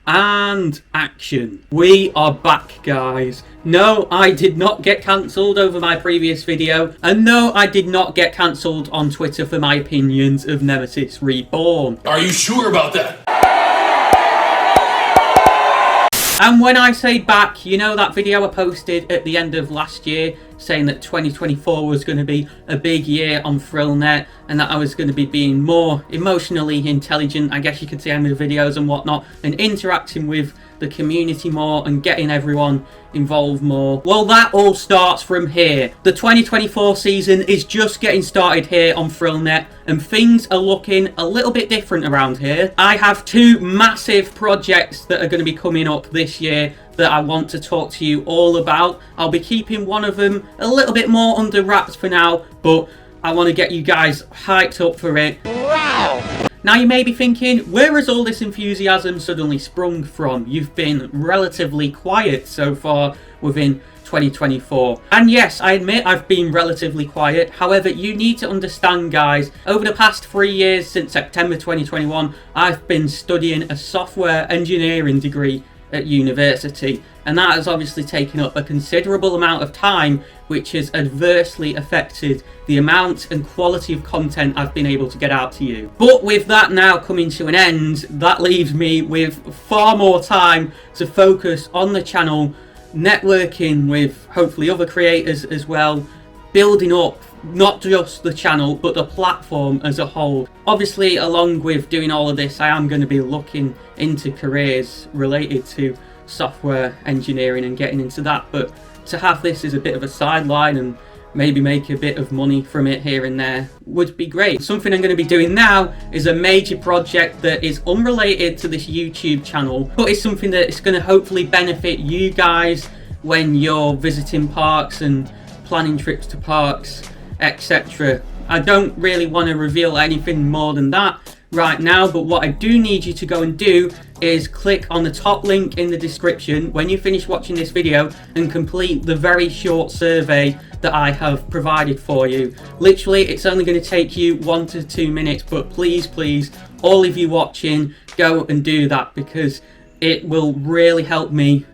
And action. We are back, guys. No, I did not get cancelled over my previous video, and no, I did not get cancelled on Twitter for my opinions of Nemesis Reborn. Are you sure about that? And when I say back, you know that video I posted at the end of last year saying that 2024 was going to be a big year on ThrillNet and that I was going to be being more emotionally intelligent, I guess you could say, in the videos and whatnot, and interacting with the community more and getting everyone involved more. Well, that all starts from here. The 2024 season is just getting started here on ThrillNet and things are looking a little bit different around here. I have two massive projects that are going to be coming up this year that I want to talk to you all about. I'll be keeping one of them a little bit more under wraps for now, but I want to get you guys hyped up for it. Wow! Now you may be thinking, where has all this enthusiasm suddenly sprung from? You've been relatively quiet so far within 2024. And yes, I admit I've been relatively quiet. However, you need to understand, guys, over the past 3 years since September 2021, I've been studying a software engineering degree at university, and that has obviously taken up a considerable amount of time, which has adversely affected the amount and quality of content I've been able to get out to you. But with that now coming to an end, that leaves me with far more time to focus on the channel, networking with hopefully other creators as well, building up not just the channel but the platform as a whole. Obviously, along with doing all of this, I am going to be looking into careers related to software engineering and getting into that, but to have this as a bit of a sideline and maybe make a bit of money from it here and there would be great. Something I'm going to be doing now is a major project that is unrelated to this YouTube channel, but it's something that is going to hopefully benefit you guys when you're visiting parks and planning trips to parks, etc. I don't really want to reveal anything more than that right now, but what I do need you to go and do is click on the top link in the description when you finish watching this video and complete the very short survey that I have provided for you. Literally, it's only going to take you 1 to 2 minutes, but please, all of you watching, go and do that because it will really help me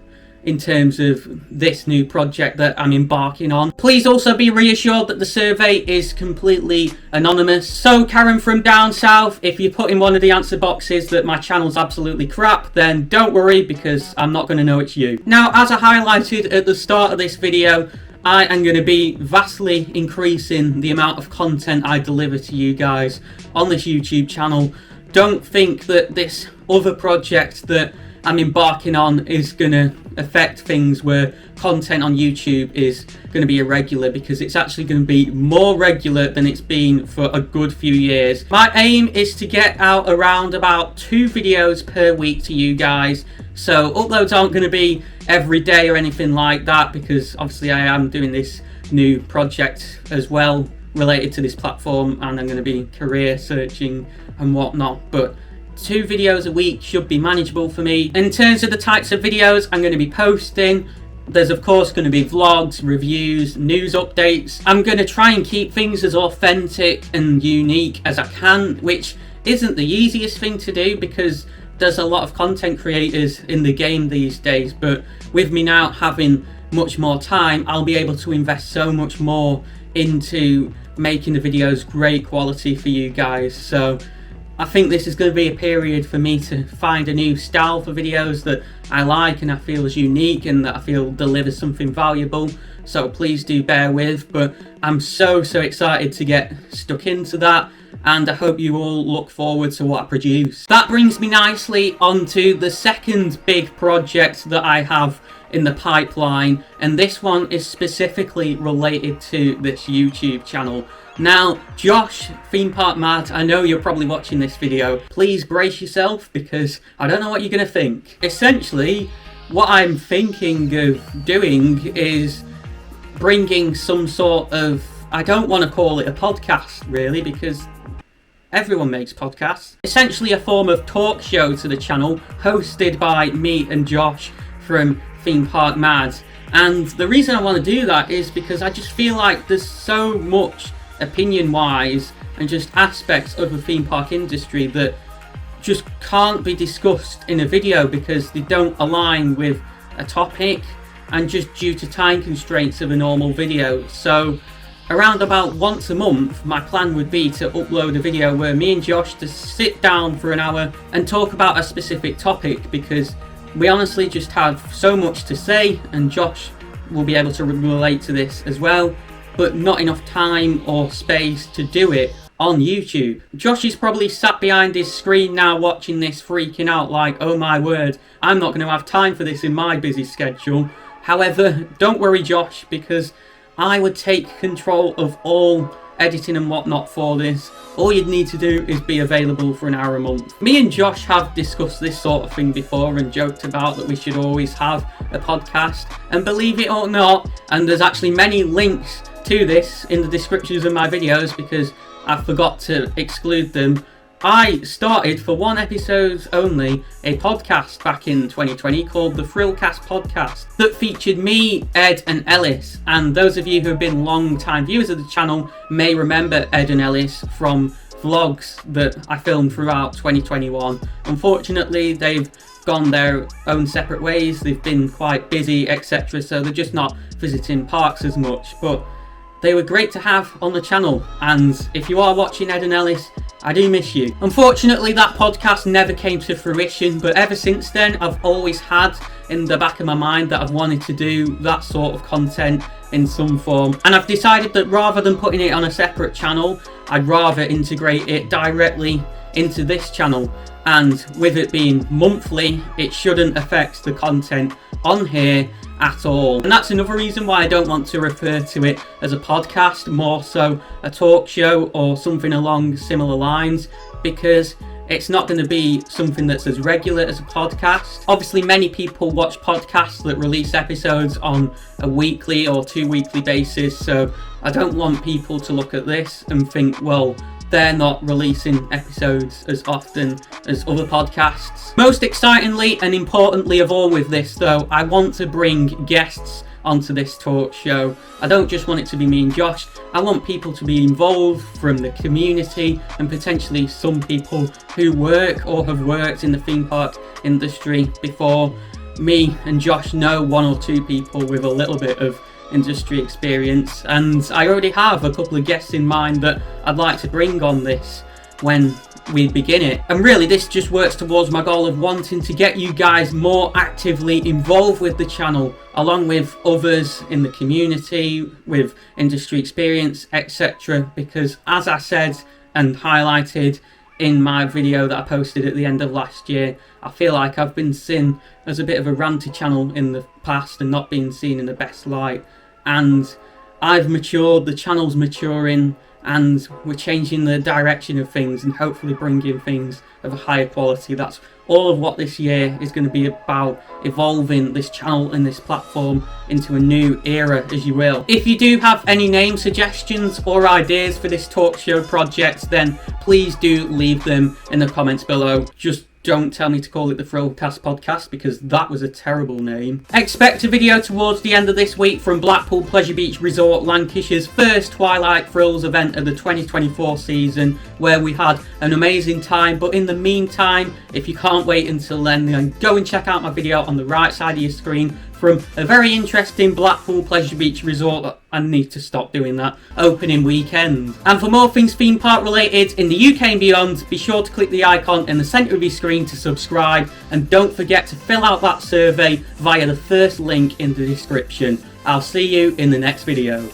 in terms of this new project that I'm embarking on. Please also be reassured that the survey is completely anonymous. So Karen from down south, if you put in one of the answer boxes that my channel's absolutely crap, then don't worry because I'm not going to know it's you. Now, as I highlighted at the start of this video, I am going to be vastly increasing the amount of content I deliver to you guys on this YouTube channel. Don't think that this other project that I'm embarking on is going to affect things where content on YouTube is going to be irregular, because it's actually going to be more regular than it's been for a good few years. My aim is to get out around about 2 videos per week to you guys, so uploads aren't going to be every day or anything like that, because obviously I am doing this new project as well related to this platform and I'm going to be career searching and whatnot, but 2 videos a week should be manageable for me. In terms of the types of videos I'm going to be posting, there's of course going to be vlogs, reviews, news updates. I'm going to try and keep things as authentic and unique as I can, which isn't the easiest thing to do because there's a lot of content creators in the game these days, but with me now having much more time, I'll be able to invest so much more into making the videos great quality for you guys. So I think this is going to be a period for me to find a new style for videos that I like and I feel is unique and that I feel delivers something valuable. So please do bear with, but I'm so excited to get stuck into that, and I hope you all look forward to what I produce. That brings me nicely onto the second big project that I have in the pipeline, and this one is specifically related to this YouTube channel. Now, Josh, Theme Park Mad, I know you're probably watching this video. Please brace yourself because I don't know what you're going to think. Essentially, what I'm thinking of doing is bringing some sort of, I don't want to call it a podcast really because everyone makes podcasts. Essentially a form of talk show to the channel hosted by me and Josh from Theme Park Mad. And the reason I want to do that is because I just feel like there's so much opinion wise and just aspects of the theme park industry that just can't be discussed in a video because they don't align with a topic, and just due to time constraints of a normal video. So around about once a month, my plan would be to upload a video where me and Josh just sit down for an hour and talk about a specific topic, because we honestly just have so much to say, and Josh will be able to relate to this as well, but not enough time or space to do it on YouTube. Josh is probably sat behind his screen now watching this, freaking out like, oh my word, I'm not going to have time for this in my busy schedule. However, don't worry Josh, because I would take control of all editing and whatnot for this. All you'd need to do is be available for an hour a month. Me and Josh have discussed this sort of thing before and joked about that we should always have a podcast, and believe it or not, and there's actually many links to this in the descriptions of my videos because I forgot to exclude them. I started, for one episode only, a podcast back in 2020 called the Thrillcast Podcast that featured me, Ed and Ellis, and those of you who have been long-time viewers of the channel may remember Ed and Ellis from vlogs that I filmed throughout 2021. Unfortunately, they've gone their own separate ways, they've been quite busy, etc., so they're just not visiting parks as much, but they were great to have on the channel, and if you are watching Ed and Ellis, I do miss you. Unfortunately, that podcast never came to fruition, but ever since then, I've always had in the back of my mind that I've wanted to do that sort of content in some form. And I've decided that rather than putting it on a separate channel, I'd rather integrate it directly into this channel. And with it being monthly, it shouldn't affect the content on here at all. And that's another reason why I don't want to refer to it as a podcast, more so a talk show or something along similar lines, because it's not going to be something that's as regular as a podcast. Obviously, many people watch podcasts that release episodes on a weekly or 2-weekly basis, so I don't want people to look at this and think, well, they're not releasing episodes as often as other podcasts. Most excitingly and importantly of all with this though, I want to bring guests onto this talk show. I don't just want it to be me and Josh, I want people to be involved from the community, and potentially some people who work or have worked in the theme park industry before. Me and Josh know 1 or 2 people with a little bit of industry experience, and I already have a couple of guests in mind that I'd like to bring on this when we begin it. And really this just works towards my goal of wanting to get you guys more actively involved with the channel, along with others in the community with industry experience, etc. Because as I said and highlighted in my video that I posted at the end of last year, I feel like I've been seen as a bit of a ranty channel in the past and not being seen in the best light. And I've matured, the channel's maturing, and we're changing the direction of things and hopefully bringing things of a higher quality. That's all of what this year is going to be about, evolving this channel and this platform into a new era, as you will. If you do have any name suggestions or ideas for this talk show project, then please do leave them in the comments below. Just don't tell me to call it the Thrillcast Podcast, because that was a terrible name. Expect a video towards the end of this week from Blackpool Pleasure Beach Resort, Lancashire's first Twilight Thrills event of the 2024 season, where we had an amazing time. But in the meantime, if you can't wait until then go and check out my video on the right side of your screen from a very interesting Blackpool Pleasure Beach Resort. I need to stop doing that. Opening weekend. And for more things theme park related in the UK and beyond, be sure to click the icon in the centre of your screen to subscribe, and don't forget to fill out that survey via the first link in the description. I'll see you in the next video.